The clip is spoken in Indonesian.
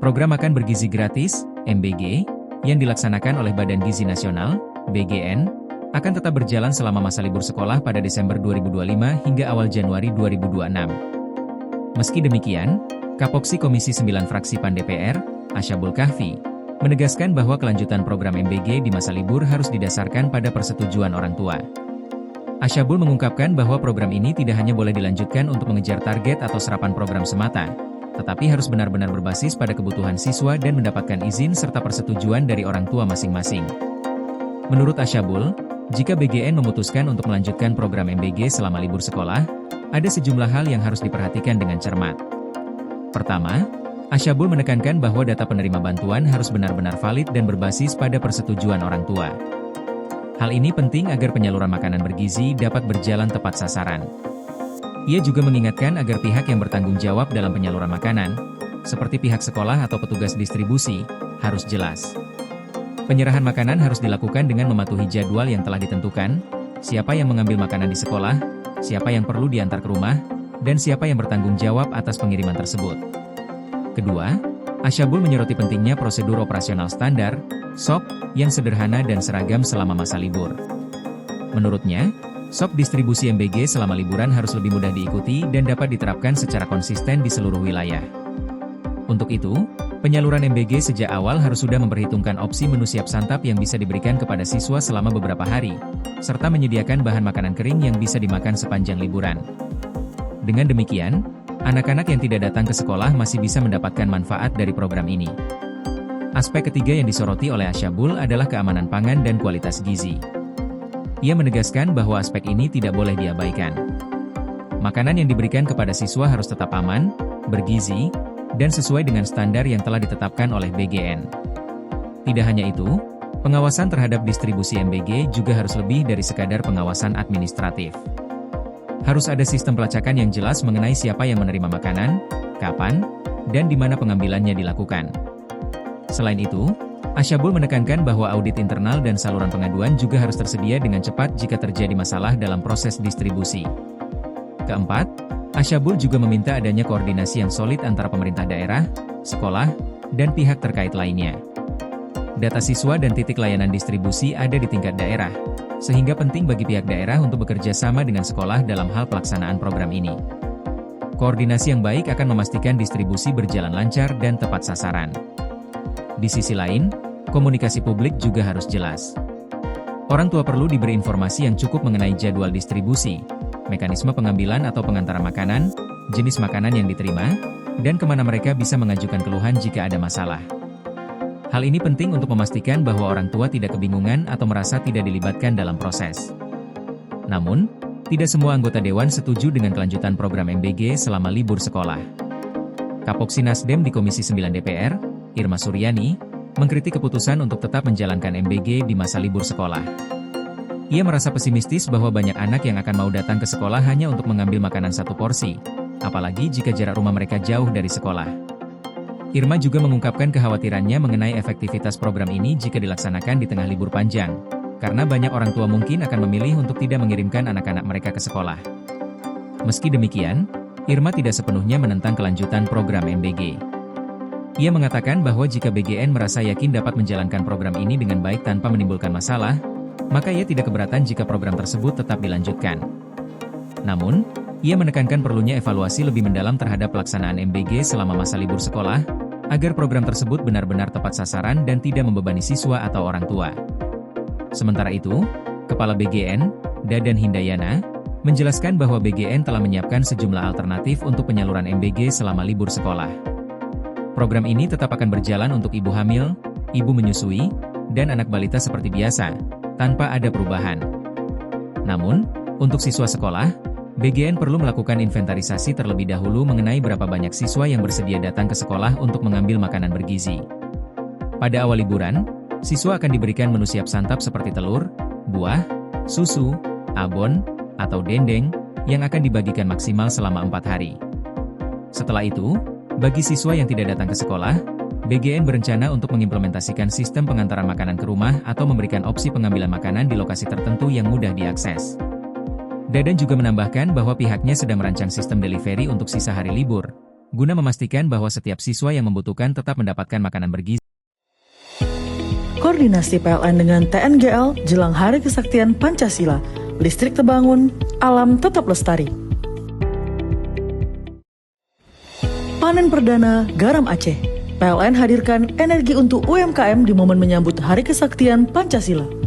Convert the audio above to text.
Program Makan Bergizi Gratis, MBG, yang dilaksanakan oleh Badan Gizi Nasional, BGN, akan tetap berjalan selama masa libur sekolah pada Desember 2025 hingga awal Januari 2026. Meski demikian, Kapoksi Komisi 9 Fraksi PAN DPR, Asyabul Kahfi, menegaskan bahwa kelanjutan program MBG di masa libur harus didasarkan pada persetujuan orang tua. Asyabul mengungkapkan bahwa program ini tidak hanya boleh dilanjutkan untuk mengejar target atau serapan program semata, tetapi harus benar-benar berbasis pada kebutuhan siswa dan mendapatkan izin serta persetujuan dari orang tua masing-masing. Menurut Asyabul, jika BGN memutuskan untuk melanjutkan program MBG selama libur sekolah, ada sejumlah hal yang harus diperhatikan dengan cermat. Pertama, Asyabul menekankan bahwa data penerima bantuan harus benar-benar valid dan berbasis pada persetujuan orang tua. Hal ini penting agar penyaluran makanan bergizi dapat berjalan tepat sasaran. Ia juga mengingatkan agar pihak yang bertanggung jawab dalam penyaluran makanan, seperti pihak sekolah atau petugas distribusi, harus jelas. Penyerahan makanan harus dilakukan dengan mematuhi jadwal yang telah ditentukan, siapa yang mengambil makanan di sekolah, siapa yang perlu diantar ke rumah, dan siapa yang bertanggung jawab atas pengiriman tersebut. Kedua, Asyabul menyoroti pentingnya prosedur operasional standar, SOP, yang sederhana dan seragam selama masa libur. Menurutnya, SOP distribusi MBG selama liburan harus lebih mudah diikuti dan dapat diterapkan secara konsisten di seluruh wilayah. Untuk itu, penyaluran MBG sejak awal harus sudah memperhitungkan opsi menu siap santap yang bisa diberikan kepada siswa selama beberapa hari, serta menyediakan bahan makanan kering yang bisa dimakan sepanjang liburan. Dengan demikian, anak-anak yang tidak datang ke sekolah masih bisa mendapatkan manfaat dari program ini. Aspek ketiga yang disoroti oleh Asyabul adalah keamanan pangan dan kualitas gizi. Ia menegaskan bahwa aspek ini tidak boleh diabaikan. Makanan yang diberikan kepada siswa harus tetap aman, bergizi, dan sesuai dengan standar yang telah ditetapkan oleh BGN. Tidak hanya itu, pengawasan terhadap distribusi MBG juga harus lebih dari sekadar pengawasan administratif. Harus ada sistem pelacakan yang jelas mengenai siapa yang menerima makanan, kapan, dan di mana pengambilannya dilakukan. Selain itu, Asyabul menekankan bahwa audit internal dan saluran pengaduan juga harus tersedia dengan cepat jika terjadi masalah dalam proses distribusi. Keempat, Asyabul juga meminta adanya koordinasi yang solid antara pemerintah daerah, sekolah, dan pihak terkait lainnya. Data siswa dan titik layanan distribusi ada di tingkat daerah, sehingga penting bagi pihak daerah untuk bekerja sama dengan sekolah dalam hal pelaksanaan program ini. Koordinasi yang baik akan memastikan distribusi berjalan lancar dan tepat sasaran. Di sisi lain, komunikasi publik juga harus jelas. Orang tua perlu diberi informasi yang cukup mengenai jadwal distribusi, mekanisme pengambilan atau pengantaran makanan, jenis makanan yang diterima, dan kemana mereka bisa mengajukan keluhan jika ada masalah. Hal ini penting untuk memastikan bahwa orang tua tidak kebingungan atau merasa tidak dilibatkan dalam proses. Namun, tidak semua anggota Dewan setuju dengan kelanjutan program MBG selama libur sekolah. Kapoksi Nasdem di Komisi 9 DPR, Irma Suryani, mengkritik keputusan untuk tetap menjalankan MBG di masa libur sekolah. Ia merasa pesimistis bahwa banyak anak yang akan mau datang ke sekolah hanya untuk mengambil makanan satu porsi, apalagi jika jarak rumah mereka jauh dari sekolah. Irma juga mengungkapkan kekhawatirannya mengenai efektivitas program ini jika dilaksanakan di tengah libur panjang, karena banyak orang tua mungkin akan memilih untuk tidak mengirimkan anak-anak mereka ke sekolah. Meski demikian, Irma tidak sepenuhnya menentang kelanjutan program MBG. Ia mengatakan bahwa jika BGN merasa yakin dapat menjalankan program ini dengan baik tanpa menimbulkan masalah, maka ia tidak keberatan jika program tersebut tetap dilanjutkan. Namun, ia menekankan perlunya evaluasi lebih mendalam terhadap pelaksanaan MBG selama masa libur sekolah, agar program tersebut benar-benar tepat sasaran dan tidak membebani siswa atau orang tua. Sementara itu, Kepala BGN, Dadan Hindayana, menjelaskan bahwa BGN telah menyiapkan sejumlah alternatif untuk penyaluran MBG selama libur sekolah. Program ini tetap akan berjalan untuk ibu hamil, ibu menyusui, dan anak balita seperti biasa, tanpa ada perubahan. Namun, untuk siswa sekolah, BGN perlu melakukan inventarisasi terlebih dahulu mengenai berapa banyak siswa yang bersedia datang ke sekolah untuk mengambil makanan bergizi. Pada awal liburan, siswa akan diberikan menu siap santap seperti telur, buah, susu, abon, atau dendeng, yang akan dibagikan maksimal selama 4 hari. Setelah itu, bagi siswa yang tidak datang ke sekolah, BGN berencana untuk mengimplementasikan sistem pengantaran makanan ke rumah atau memberikan opsi pengambilan makanan di lokasi tertentu yang mudah diakses. Dadan juga menambahkan bahwa pihaknya sedang merancang sistem delivery untuk sisa hari libur, guna memastikan bahwa setiap siswa yang membutuhkan tetap mendapatkan makanan bergizi. Koordinasi PLN dengan TNGL jelang Hari Kesaktian Pancasila, listrik terbangun, alam tetap lestari. Panen perdana garam Aceh. PLN hadirkan energi untuk UMKM di momen menyambut Hari Kesaktian Pancasila.